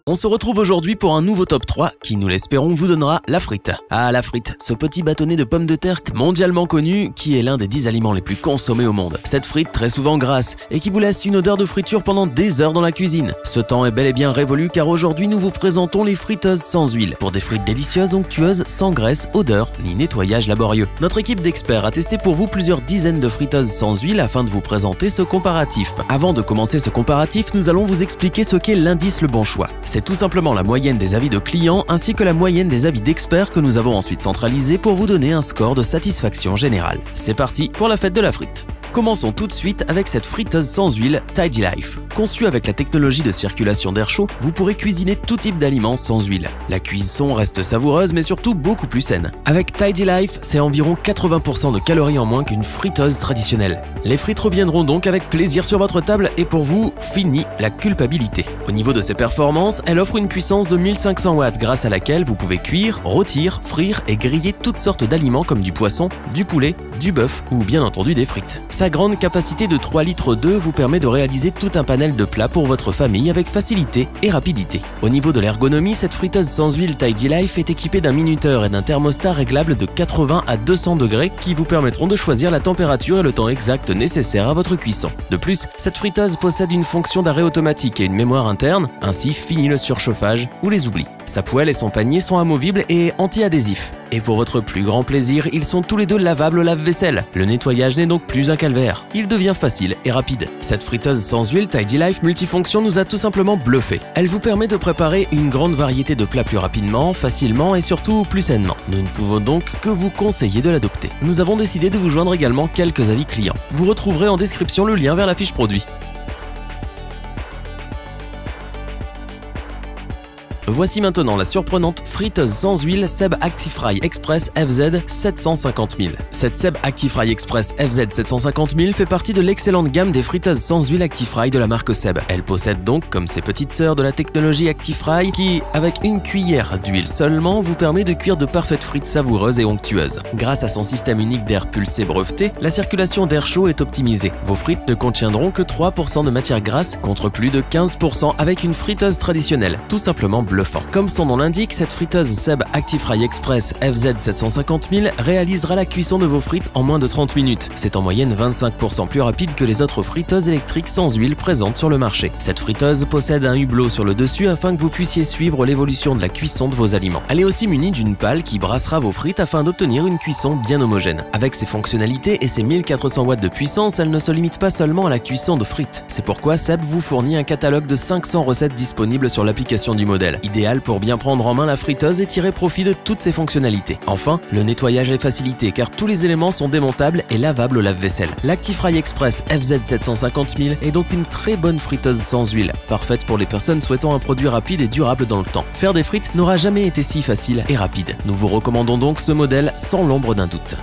On se retrouve aujourd'hui pour un nouveau top 3 qui, nous l'espérons, vous donnera la frite. Ah, la frite, ce petit bâtonnet de pommes de terre mondialement connu qui est l'un des 10 aliments les plus consommés au monde. Cette frite très souvent grasse et qui vous laisse une odeur de friture pendant des heures dans la cuisine. Ce temps est bel et bien révolu car aujourd'hui nous vous présentons les friteuses sans huile pour des frites délicieuses, onctueuses, sans graisse, odeur ni nettoyage laborieux. Notre équipe d'experts a testé pour vous plusieurs dizaines de friteuses sans huile afin de vous présenter ce comparatif. Avant de commencer ce comparatif, nous allons vous expliquer ce qu'est l'indice Le Bon Choix. C'est tout simplement la moyenne des avis de clients ainsi que la moyenne des avis d'experts que nous avons ensuite centralisés pour vous donner un score de satisfaction générale. C'est parti pour la fête de la frite. Commençons tout de suite avec cette friteuse sans huile Tidy Life. Conçue avec la technologie de circulation d'air chaud, vous pourrez cuisiner tout type d'aliments sans huile. La cuisson reste savoureuse mais surtout beaucoup plus saine. Avec Tidy Life, c'est environ 80% de calories en moins qu'une friteuse traditionnelle. Les frites reviendront donc avec plaisir sur votre table et pour vous, fini la culpabilité. Au niveau de ses performances, elle offre une puissance de 1500 watts grâce à laquelle vous pouvez cuire, rôtir, frire et griller toutes sortes d'aliments comme du poisson, du poulet, du bœuf ou bien entendu des frites. Sa grande capacité de 3 litres d'eau vous permet de réaliser tout un panel de plats pour votre famille avec facilité et rapidité. Au niveau de l'ergonomie, cette friteuse sans huile Tidy Life est équipée d'un minuteur et d'un thermostat réglable de 80 à 200 degrés qui vous permettront de choisir la température et le temps exact nécessaire à votre cuisson. De plus, cette friteuse possède une fonction d'arrêt automatique et une mémoire interne, ainsi fini le surchauffage ou les oublis. Sa poêle et son panier sont amovibles et anti-adhésifs. Et pour votre plus grand plaisir, ils sont tous les deux lavables au lave-vaisselle. Le nettoyage n'est donc plus un calvaire. Il devient facile et rapide. Cette friteuse sans huile Tidy Life multifonction nous a tout simplement bluffé. Elle vous permet de préparer une grande variété de plats plus rapidement, facilement et surtout plus sainement. Nous ne pouvons donc que vous conseiller de l'adopter. Nous avons décidé de vous joindre également quelques avis clients. Vous retrouverez en description le lien vers la fiche produit. Voici maintenant la surprenante friteuse sans huile Seb ActiFry Express FZ 750 000. Cette Seb ActiFry Express FZ 750 000 fait partie de l'excellente gamme des friteuses sans huile ActiFry de la marque Seb. Elle possède donc, comme ses petites sœurs, de la technologie ActiFry qui, avec une cuillère d'huile seulement, vous permet de cuire de parfaites frites savoureuses et onctueuses. Grâce à son système unique d'air pulsé breveté, la circulation d'air chaud est optimisée. Vos frites ne contiendront que 3% de matière grasse contre plus de 15% avec une friteuse traditionnelle, tout simplement bluffant. Comme son nom l'indique, cette friteuse Seb ActiFry Express FZ 750 000 réalisera la cuisson de vos frites en moins de 30 minutes. C'est en moyenne 25% plus rapide que les autres friteuses électriques sans huile présentes sur le marché. Cette friteuse possède un hublot sur le dessus afin que vous puissiez suivre l'évolution de la cuisson de vos aliments. Elle est aussi munie d'une pale qui brassera vos frites afin d'obtenir une cuisson bien homogène. Avec ses fonctionnalités et ses 1400 watts de puissance, elle ne se limite pas seulement à la cuisson de frites. C'est pourquoi Seb vous fournit un catalogue de 500 recettes disponibles sur l'application du modèle. Idéal pour bien prendre en main la friteuse et tirer profit de toutes ses fonctionnalités. Enfin, le nettoyage est facilité car tous les éléments sont démontables et lavables au lave-vaisselle. L'ActiFry Express FZ 750 000 est donc une très bonne friteuse sans huile, parfaite pour les personnes souhaitant un produit rapide et durable dans le temps. Faire des frites n'aura jamais été si facile et rapide. Nous vous recommandons donc ce modèle sans l'ombre d'un doute.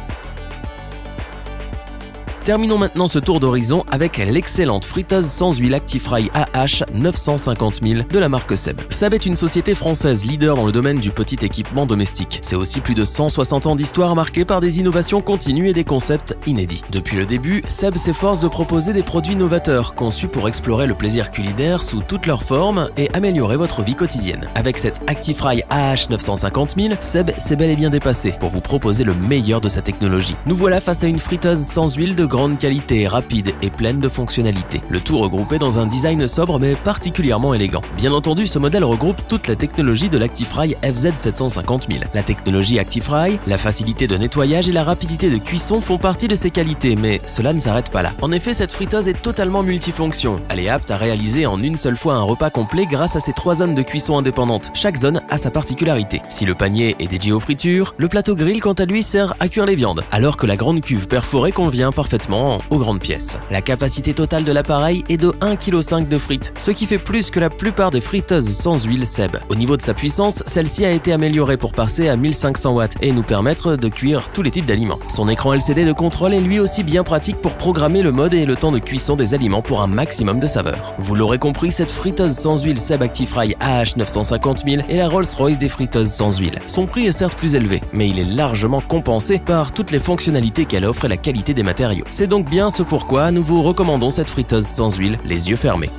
Terminons maintenant ce tour d'horizon avec l'excellente friteuse sans huile ActiFry AH 950 000 de la marque Seb. Seb est une société française leader dans le domaine du petit équipement domestique. C'est aussi plus de 160 ans d'histoire marquée par des innovations continues et des concepts inédits. Depuis le début, Seb s'efforce de proposer des produits novateurs conçus pour explorer le plaisir culinaire sous toutes leurs formes et améliorer votre vie quotidienne. Avec cette ActiFry AH 950 000, Seb s'est bel et bien dépassé pour vous proposer le meilleur de sa technologie. Nous voilà face à une friteuse sans huile de grande qualité, rapide et pleine de fonctionnalités. Le tout regroupé dans un design sobre mais particulièrement élégant. Bien entendu, ce modèle regroupe toute la technologie de l'ActiFry FZ 750 000. La technologie ActiFry, la facilité de nettoyage et la rapidité de cuisson font partie de ses qualités, mais cela ne s'arrête pas là. En effet, cette friteuse est totalement multifonction. Elle est apte à réaliser en une seule fois un repas complet grâce à ses 3 zones de cuisson indépendantes. Chaque zone a sa particularité. Si le panier est dédié aux fritures, le plateau grill quant à lui sert à cuire les viandes, alors que la grande cuve perforée convient parfaitement aux grandes pièces. La capacité totale de l'appareil est de 1,5 kg de frites, ce qui fait plus que la plupart des friteuses sans huile Seb. Au niveau de sa puissance, celle-ci a été améliorée pour passer à 1500 watts et nous permettre de cuire tous les types d'aliments. Son écran LCD de contrôle est lui aussi bien pratique pour programmer le mode et le temps de cuisson des aliments pour un maximum de saveur. Vous l'aurez compris, cette friteuse sans huile Seb ActiFry AH 950 000 est la Rolls-Royce des friteuses sans huile. Son prix est certes plus élevé, mais il est largement compensé par toutes les fonctionnalités qu'elle offre et la qualité des matériaux. C'est donc bien ce pourquoi nous vous recommandons cette friteuse sans huile, les yeux fermés.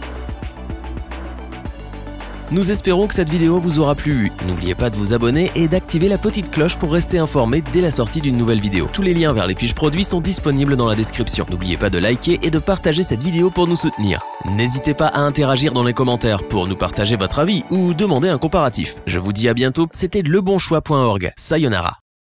Nous espérons que cette vidéo vous aura plu. N'oubliez pas de vous abonner et d'activer la petite cloche pour rester informé dès la sortie d'une nouvelle vidéo. Tous les liens vers les fiches produits sont disponibles dans la description. N'oubliez pas de liker et de partager cette vidéo pour nous soutenir. N'hésitez pas à interagir dans les commentaires pour nous partager votre avis ou demander un comparatif. Je vous dis à bientôt, c'était lebonchoix.org. Sayonara.